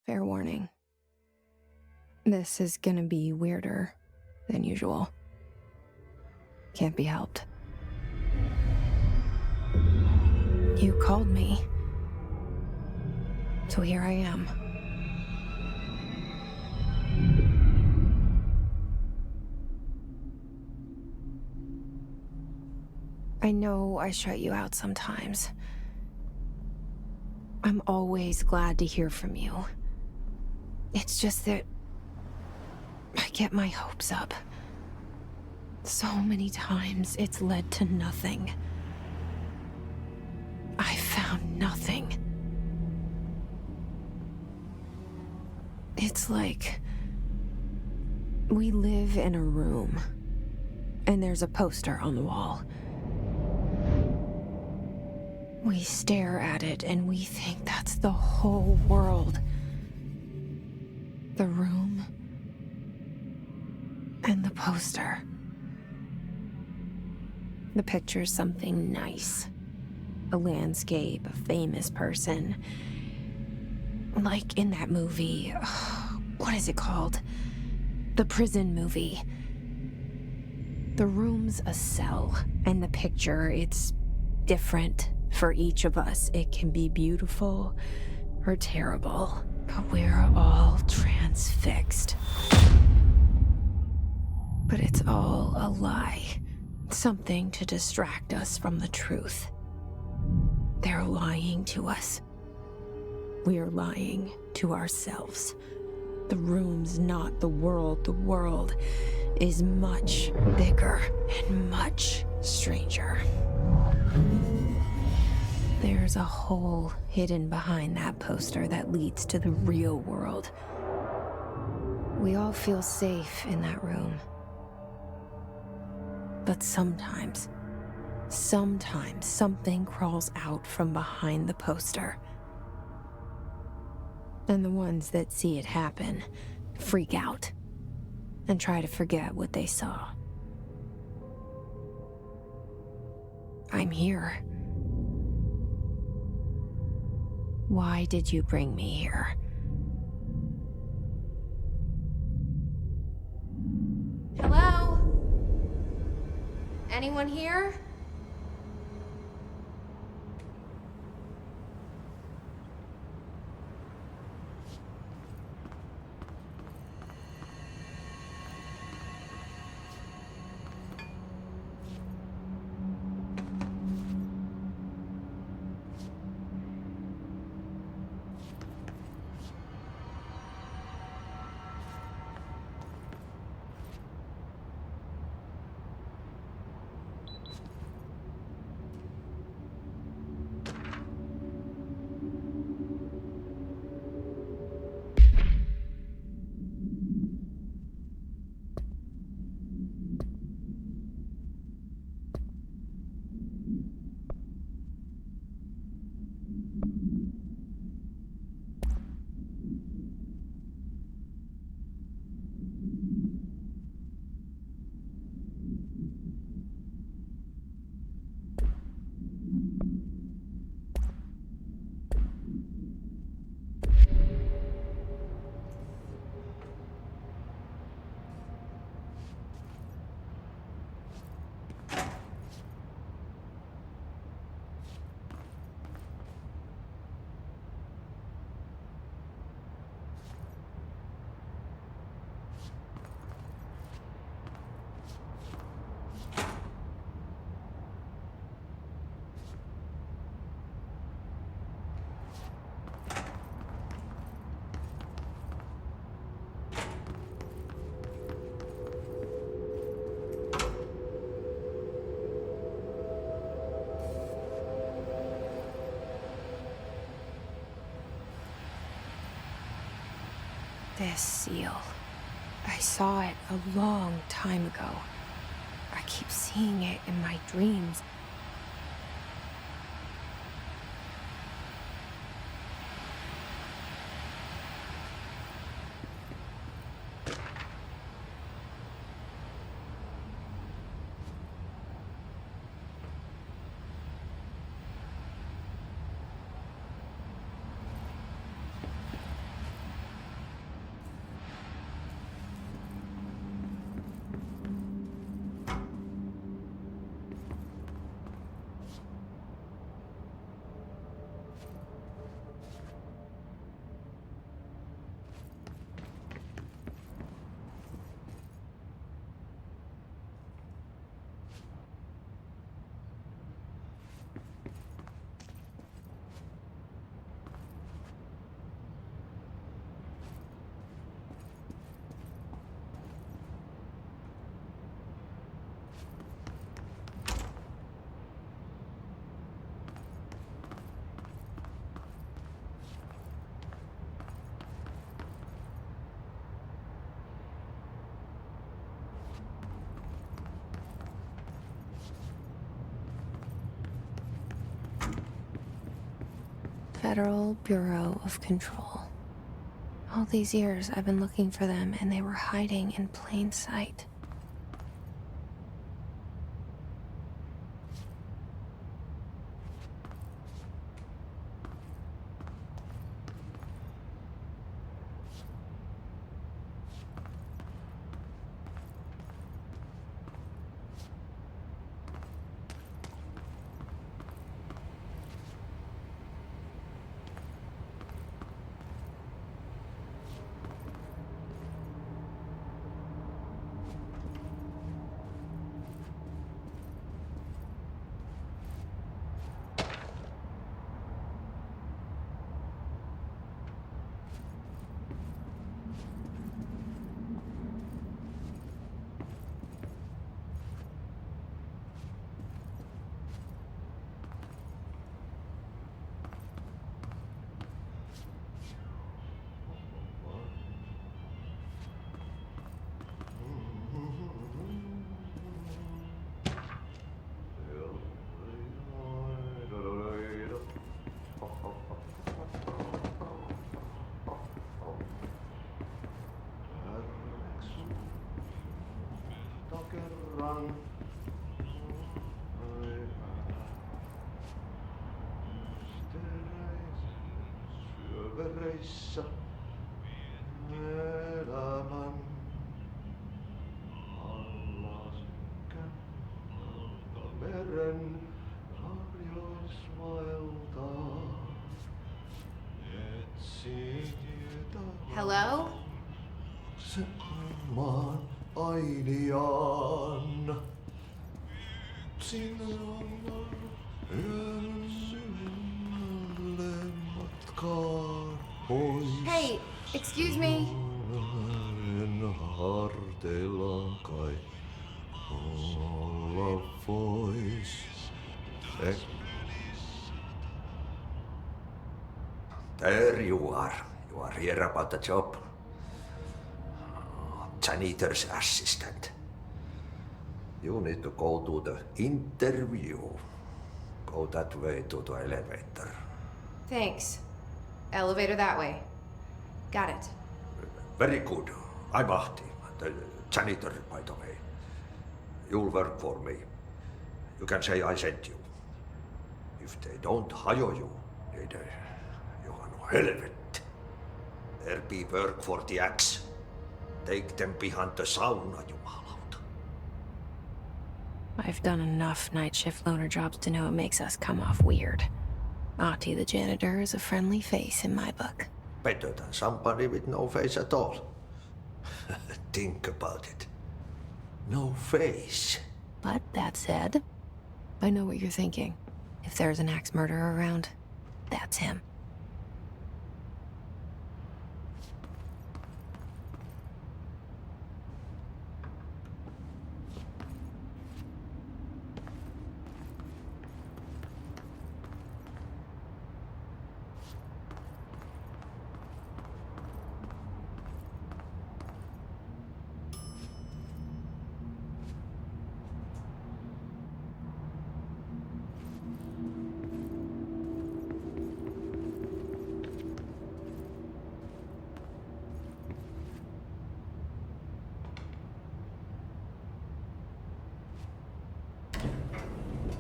Fair warning. This is gonna be weirder than usual. Can't be helped. You called me. So here I am. I know I shut you out sometimes. I'm always glad to hear from you. It's just that I get my hopes up. So many times it's led to nothing. I found nothing. It's like we live in a room, and there's a poster on the wall. We stare at it and we think that's the whole world. The room and the poster. The picture's something nice. A landscape, a famous person. Like in that movie, what is it called? The prison movie. The room's a cell, and the picture, it's different for each of us. It can be beautiful or terrible, but we're all transfixed. But it's all a lie. Something to distract us from the truth. They're lying to us. We're lying to ourselves. The room's not the world. The world is much bigger and much stranger. There's a hole hidden behind that poster that leads to the real world. We all feel safe in that room. But sometimes something crawls out from behind the poster. And the ones that see it happen freak out and try to forget what they saw. I'm here. Why did you bring me here? Hello? Anyone here? This seal. I saw it a long time ago. I keep seeing it in my dreams. Federal Bureau of Control. All these years I've been looking for them, and they were hiding in plain sight. Syövereissä elämän alla sekä meren harjoismailta etsi tietä. Hello? Sen maan ainiaan. Sinne on yön syvemmälle matkaan pois. Hey, excuse me. En harteilla kai olla vois. There you are. You are here about the job. Janitor's assistant. You need to go to the interview. Go that way to the elevator. Thanks. Elevator that way. Got it. Very good. I'm Ahti, the janitor, by the way. You'll work for me. You can say I sent you. If they don't hire you, niin Johan on helvet. There be work for the axe. Take them behind the sauna, jumalauta. I've done enough night shift loner jobs to know it makes us come off weird. Ahti the janitor is a friendly face in my book. Better than somebody with no face at all. Think about it. No face. But that said, I know what you're thinking. If there's an axe murderer around, that's him.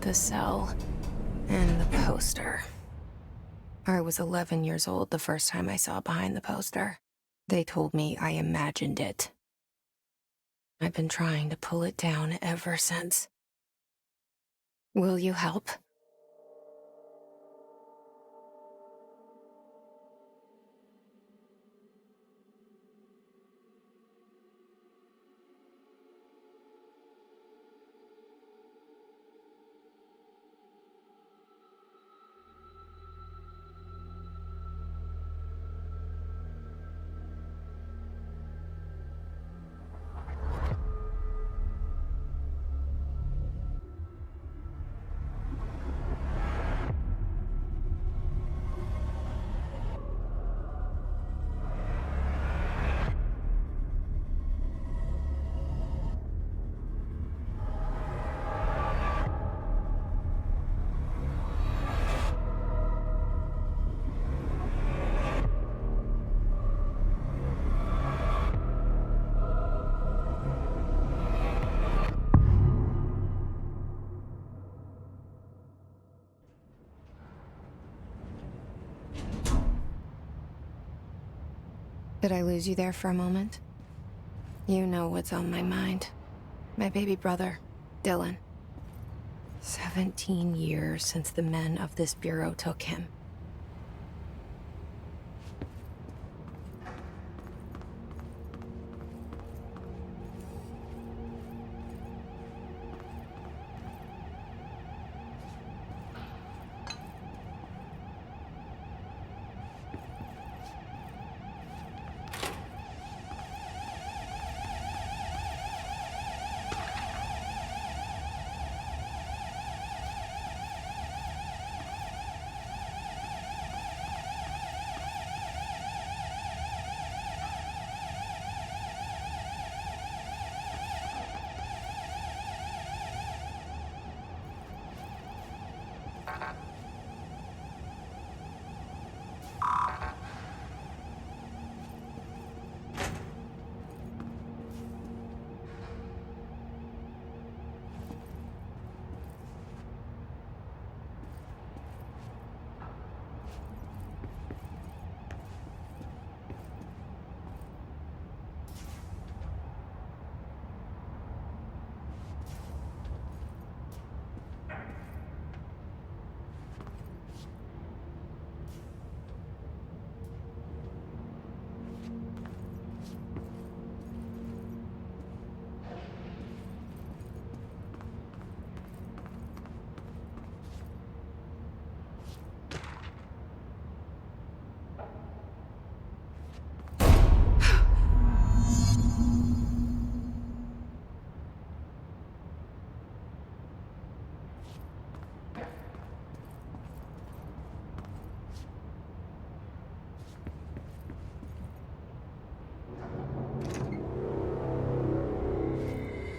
The cell and the poster. I was 11 years old the first time I saw behind the poster. They told me I imagined it. I've been trying to pull it down ever since. Will you help? Did I lose you there for a moment? You know what's on my mind. My baby brother, Dylan. 17 years since the men of this bureau took him.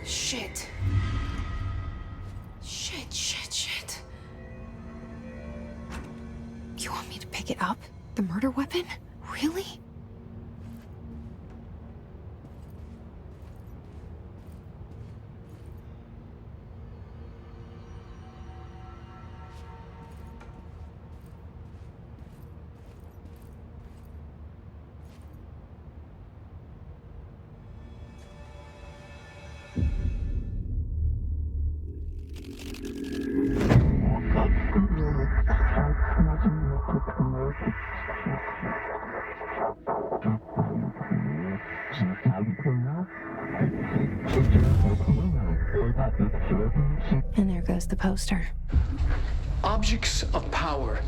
Shit. Shit. You want me to pick it up? The murder weapon? Really? And there goes the poster. Objects of power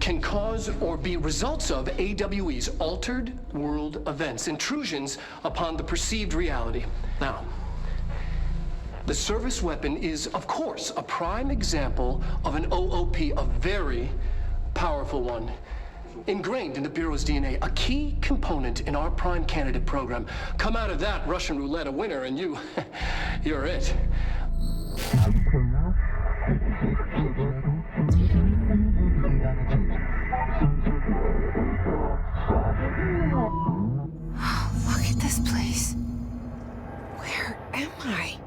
can cause or be results of AWE's altered world events, intrusions upon the perceived reality. Now, the service weapon is, of course, a prime example of an OOP, a very powerful one. Ingrained in the Bureau's DNA, a key component in our prime candidate program. Come out of that Russian roulette a winner and you're it. Look at this place. Where am I?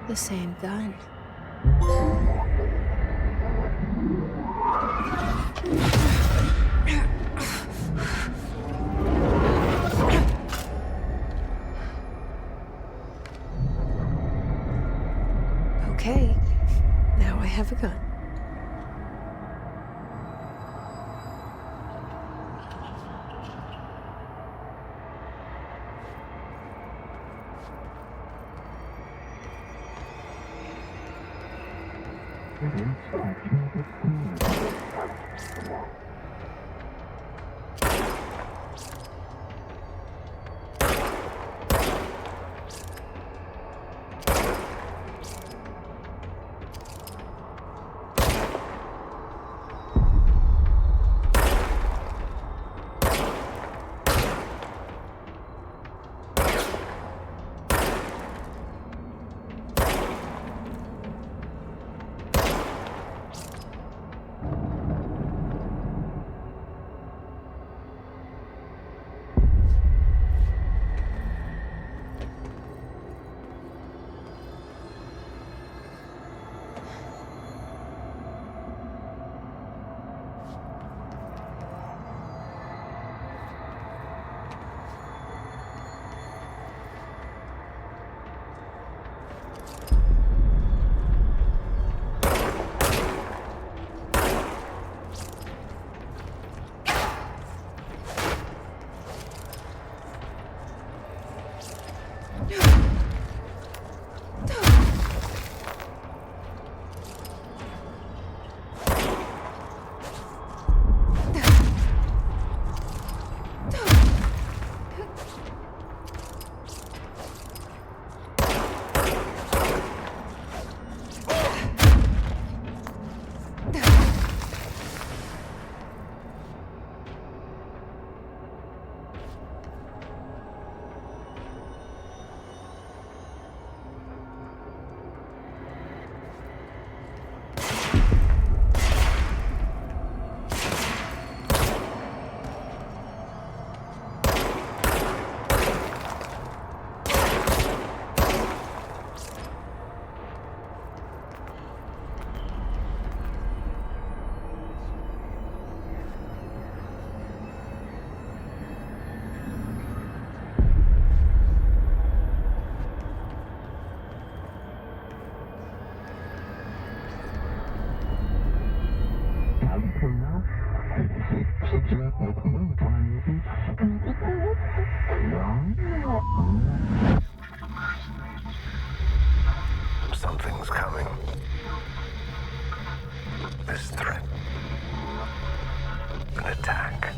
The same gun. Okay, now I have a gun. Something's coming. This threat. An attack.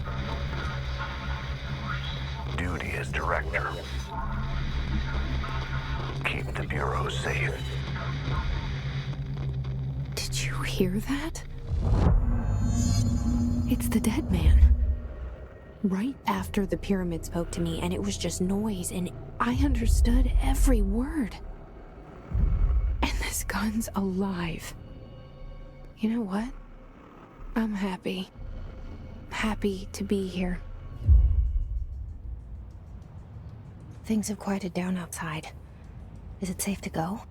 Duty as director. Keep the Bureau safe. Did you hear that? It's the dead man. Right after the pyramid spoke to me, and it was just noise, and I understood every word. And this gun's alive. You know what? I'm happy. Happy to be here. Things have quieted down outside. Is it safe to go?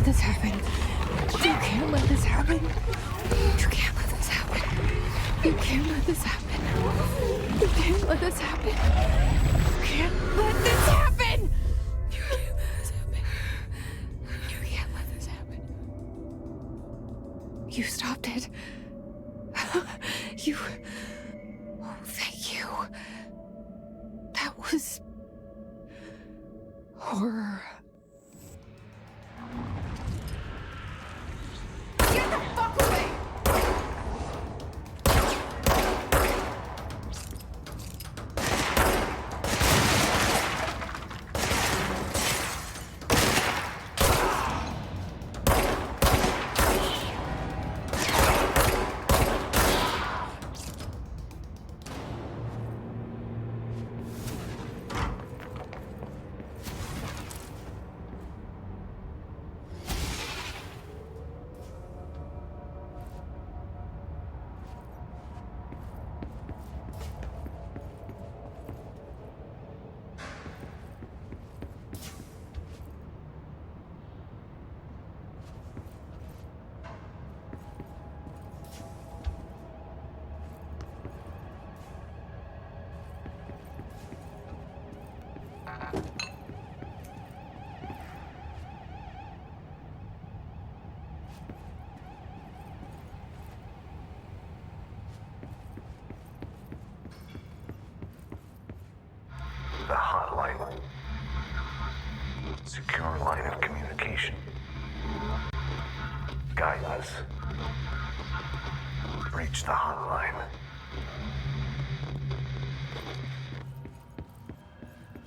This happen. You can't let this happen. You can't let this happen. You can't let this happen. You can't let this happen. You can't let this happen. You can't let this happen. You can't let this happen. You stopped it. You. Oh, thank you. That was horror. Get the fuck away! The hotline. Secure line of communication. Guidance. Reach the hotline.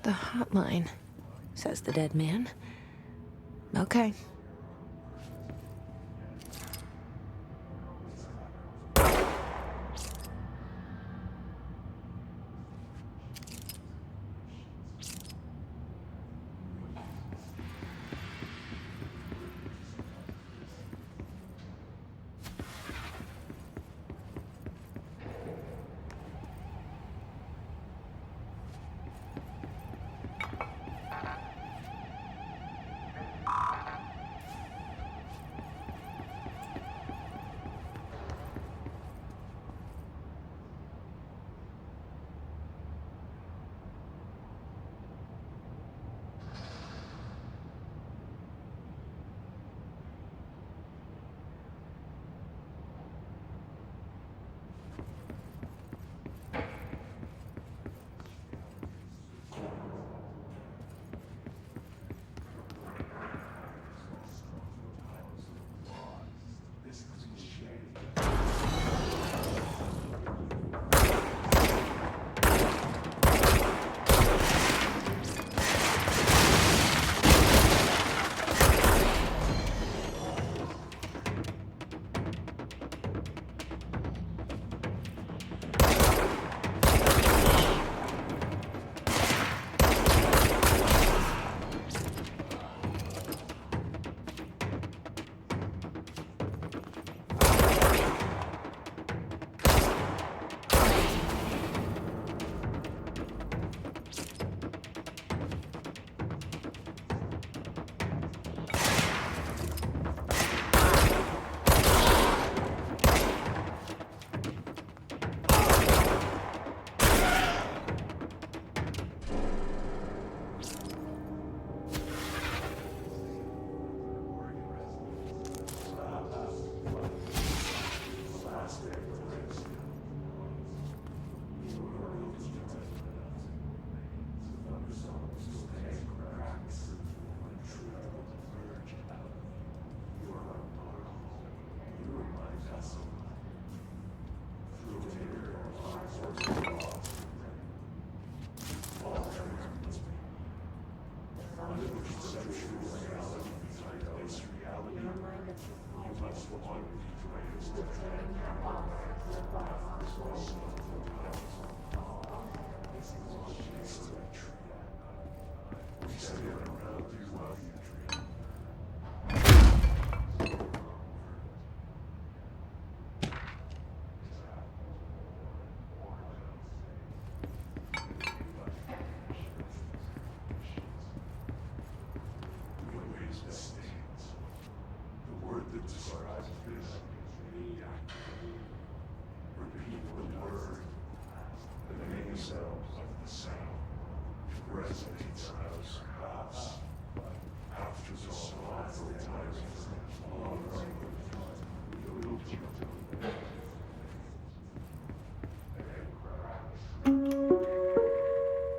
The hotline, says the dead man. Okay.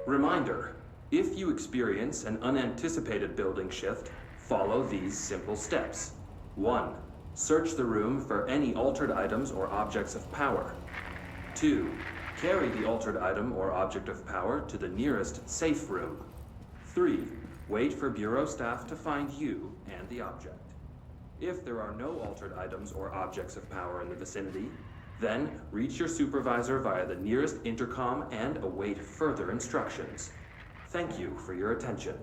Reminder, if you experience an unanticipated building shift, follow these simple steps. 1. Search the room for any altered items or objects of power. 2. Carry the altered item or object of power to the nearest safe room. 3. Wait for Bureau staff to find you and the object. If there are no altered items or objects of power in the vicinity, then reach your supervisor via the nearest intercom and await further instructions. Thank you for your attention.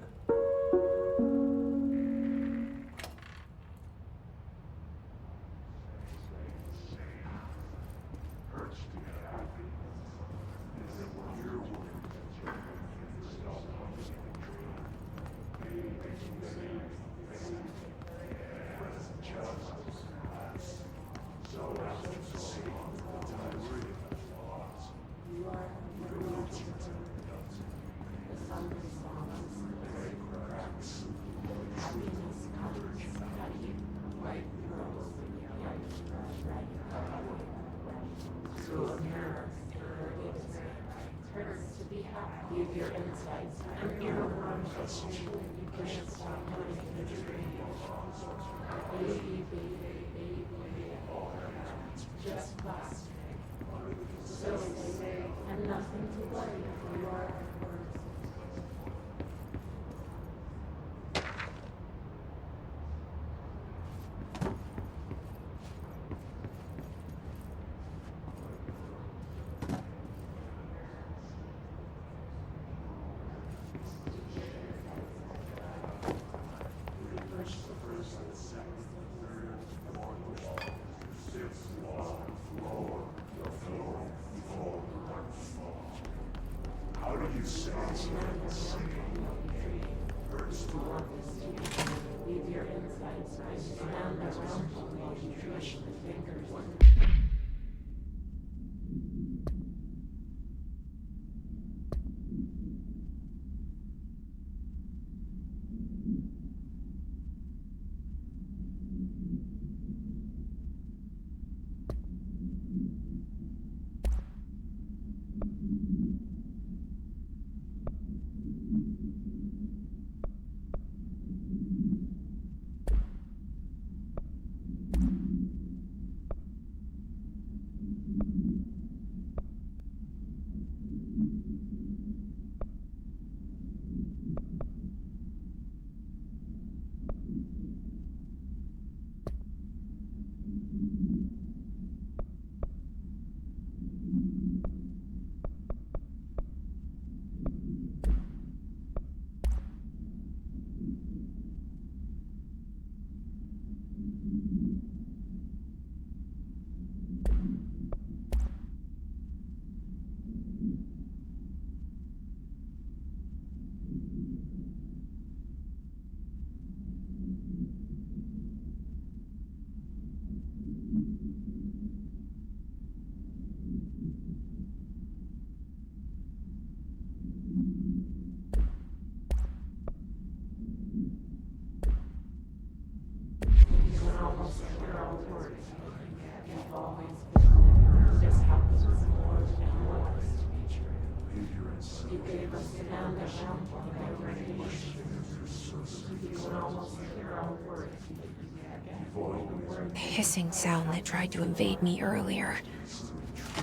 The hissing sound that tried to invade me earlier.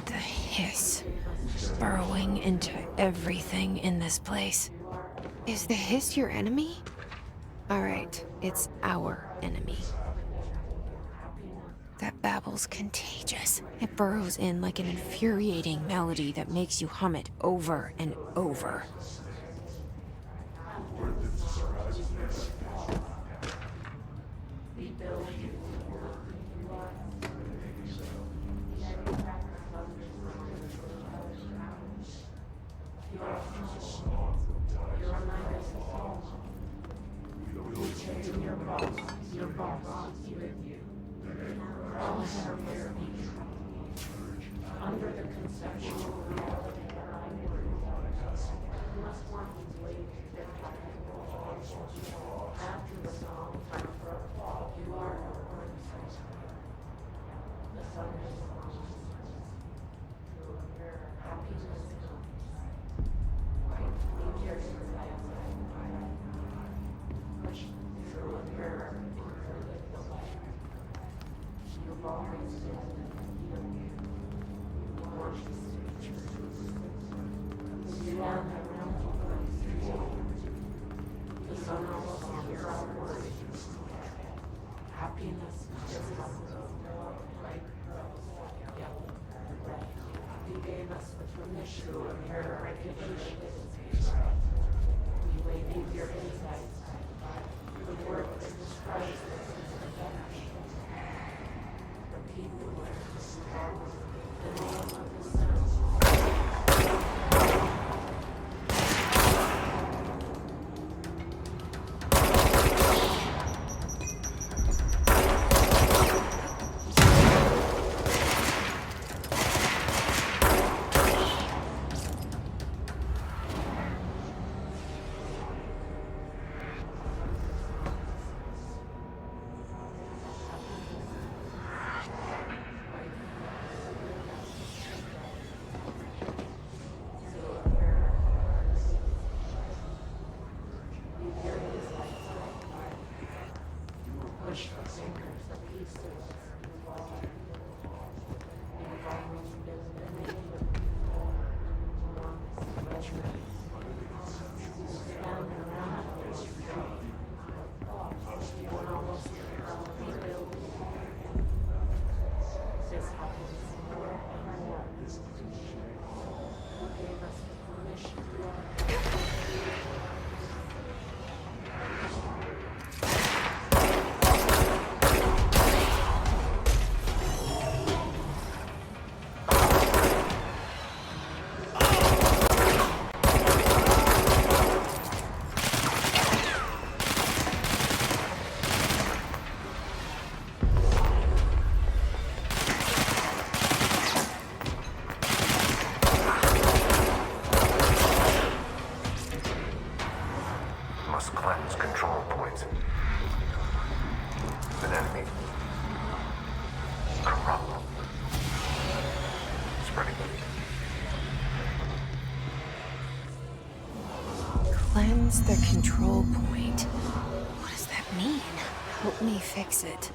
The hiss. Burrowing into everything in this place. Is the hiss your enemy? Alright, it's our enemy. That babble's contagious. It burrows in like an infuriating melody that makes you hum it over and over. must cleanse control points. An enemy. Corrupt. Spreading. Cleanse the control point. What does that mean? Help me fix it.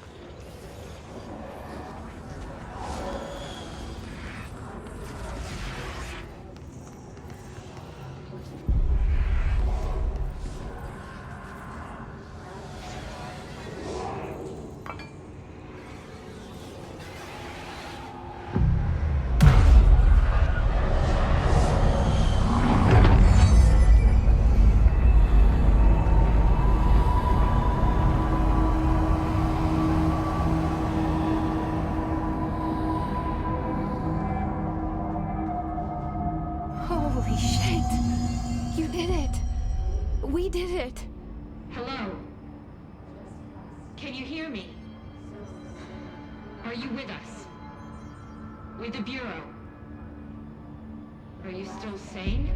Holy shit! You did it! We did it! Hello? Can you hear me? Are you with us? With the Bureau? Are you still sane?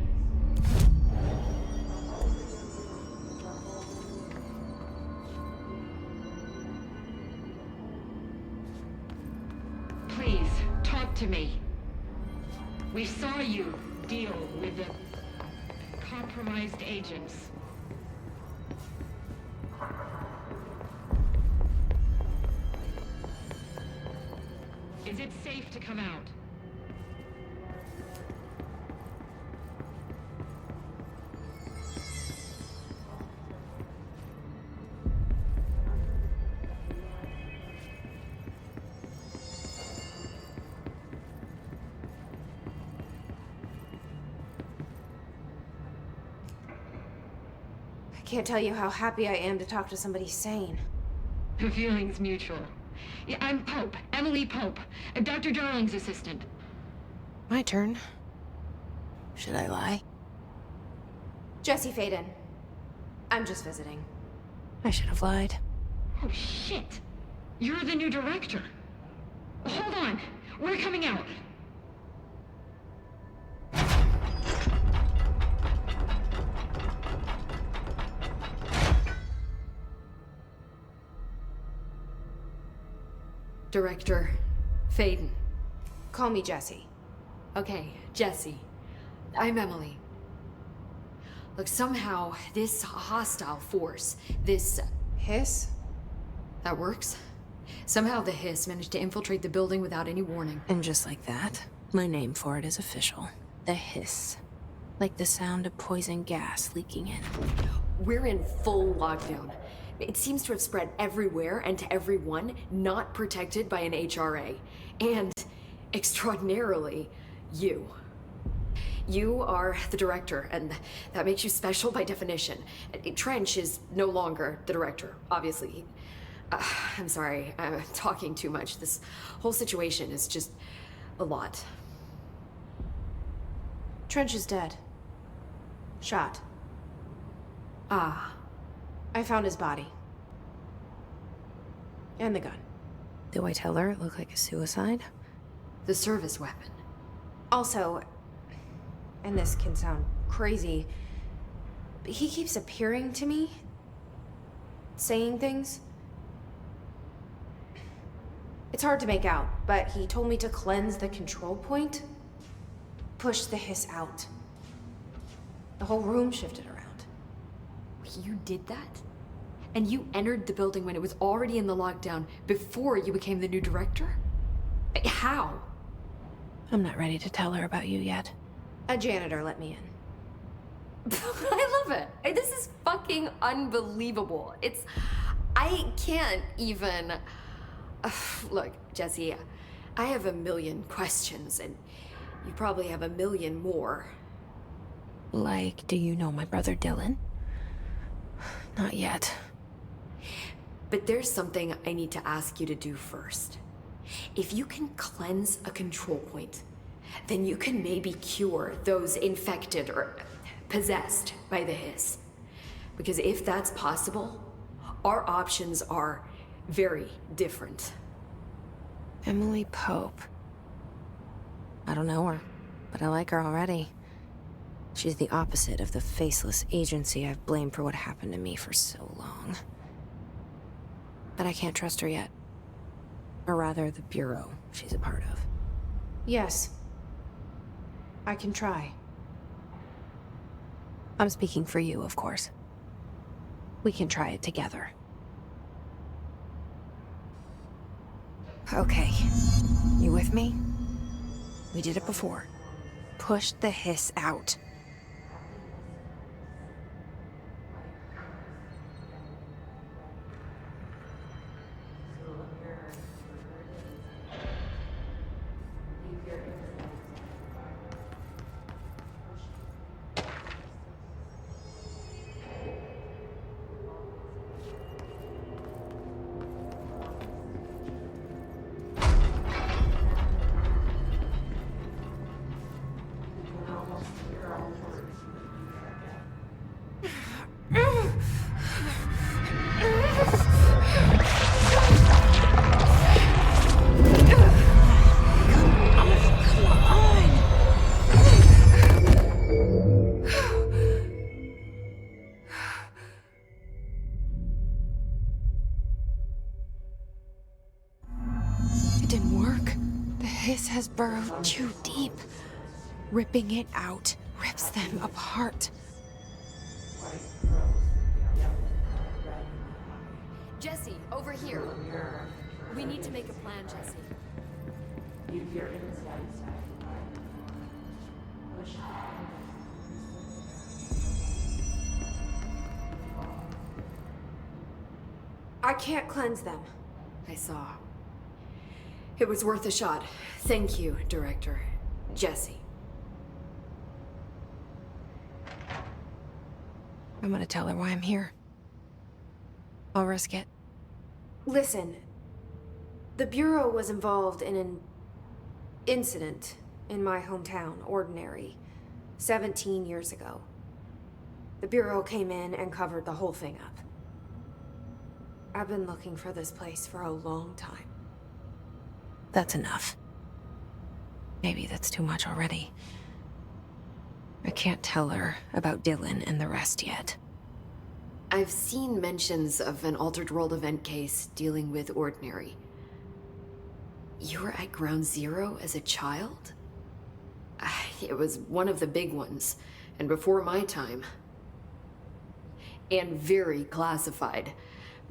Please, talk to me. We saw you deal with the compromised agents. Is it safe to come out? I can't tell you how happy I am to talk to somebody sane. The feeling's mutual. Yeah, I'm Pope, Emily Pope, Dr. Darling's assistant. My turn. Should I lie? Jesse Faden. I'm just visiting. I should have lied. Oh, shit. You're the new director. Hold on. We're coming out. Director Faden. Call me Jesse. Okay, Jesse. I'm Emily. Look, somehow this hostile force, this... Hiss? That works? Somehow the hiss managed to infiltrate the building without any warning. And just like that, my name for it is official. The hiss. Like the sound of poison gas leaking in. We're in full lockdown. It seems to have spread everywhere and to everyone not protected by an HRA. And, extraordinarily, you. You are the director, and that makes you special by definition. Trench is no longer the director, obviously. I'm sorry, I'm talking too much. This whole situation is just a lot. Trench is dead. Shot. Ah. I found his body. And the gun. Do I tell her it looked like a suicide? The service weapon. Also, and this can sound crazy, but he keeps appearing to me, saying things. It's hard to make out, but he told me to cleanse the control point, push the hiss out. The whole room shifted around. You did that? And you entered the building when it was already in the lockdown before you became the new director? How? I'm not ready to tell her about you yet. A janitor let me in. I love it. This is fucking unbelievable. I can't even... Look, Jesse, I have a million questions, and you probably have a million more. Like, do you know my brother Dylan? Not yet. But there's something I need to ask you to do first. If you can cleanse a control point, then you can maybe cure those infected or possessed by the hiss. Because if that's possible, our options are very different. Emily Pope. I don't know her, but I like her already. She's the opposite of the faceless agency I've blamed for what happened to me for so long. But I can't trust her yet. Or rather, the Bureau she's a part of. Yes. I can try. I'm speaking for you, of course. We can try it together. Okay. You with me? We did it before. Push the hiss out. It didn't work. The hiss has burrowed too deep. Ripping it out rips them apart. Jesse, over here. We need to make a plan, Jesse. I can't cleanse them. I saw. It was worth a shot. Thank you, Director. Jesse. I'm gonna tell her why I'm here. I'll risk it. Listen, the Bureau was involved in an incident in my hometown, Ordinary, 17 years ago. The Bureau came in and covered the whole thing up. I've been looking for this place for a long time. That's enough. Maybe that's too much already. I can't tell her about Dylan and the rest yet. I've seen mentions of an Altered World event case dealing with Ordinary. You were at Ground Zero as a child? It was one of the big ones, and before my time. And very classified.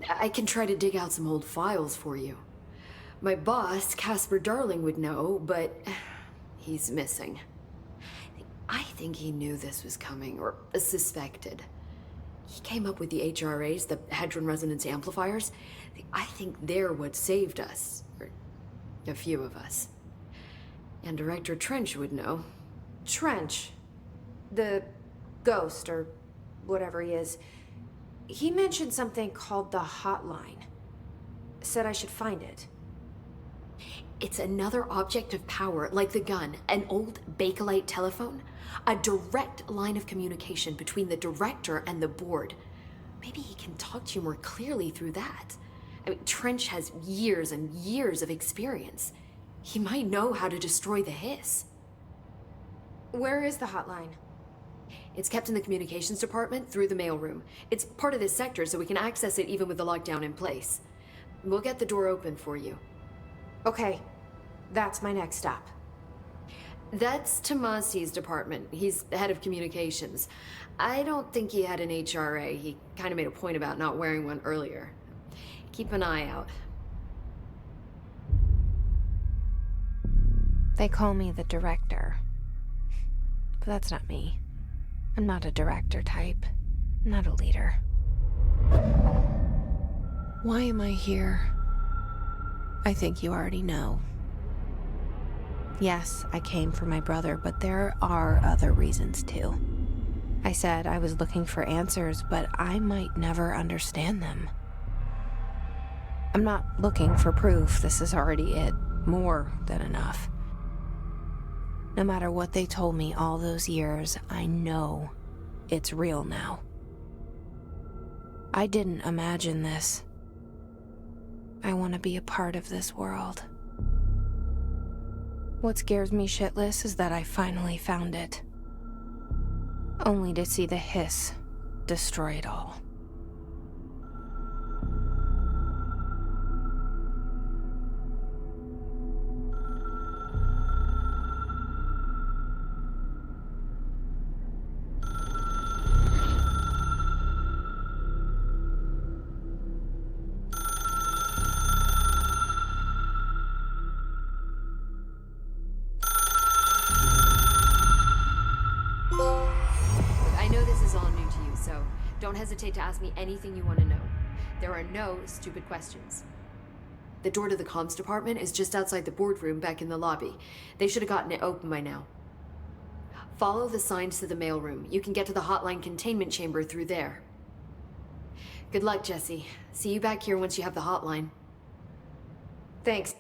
I can try to dig out some old files for you. My boss, Casper Darling, would know, but he's missing. I think he knew this was coming, or suspected. He came up with the HRAs, the Hadron Resonance Amplifiers. I think they're what saved us, or a few of us. And Director Trench would know. Trench, the ghost, or whatever he is, he mentioned something called the Hotline. Said I should find it. It's another object of power, like the gun, an old Bakelite telephone. A direct line of communication between the director and the board. Maybe he can talk to you more clearly through that. I mean, Trench has years and years of experience. He might know how to destroy the hiss. Where is the hotline? It's kept in the communications department through the mailroom. It's part of this sector, so we can access it even with the lockdown in place. We'll get the door open for you. Okay, that's my next stop. That's Tomasi's department. He's the head of communications. I don't think he had an HRA. He kind of made a point about not wearing one earlier. Keep an eye out. They call me the director. But that's not me. I'm not a director type. I'm not a leader. Why am I here? I think you already know. Yes, I came for my brother, but there are other reasons too. I said I was looking for answers, but I might never understand them. I'm not looking for proof. This is already it. More than enough. No matter what they told me all those years, I know it's real now. I didn't imagine this. I want to be a part of this world. What scares me shitless is that I finally found it. only to see the hiss destroy it all. I know this is all new to you, so don't hesitate to ask me anything you want to know. There are no stupid questions. The door to the comms department is just outside the boardroom back in the lobby. They should have gotten it open by now. Follow the signs to the mailroom. You can get to the hotline containment chamber through there. Good luck, Jesse. See you back here once you have the hotline. Thanks.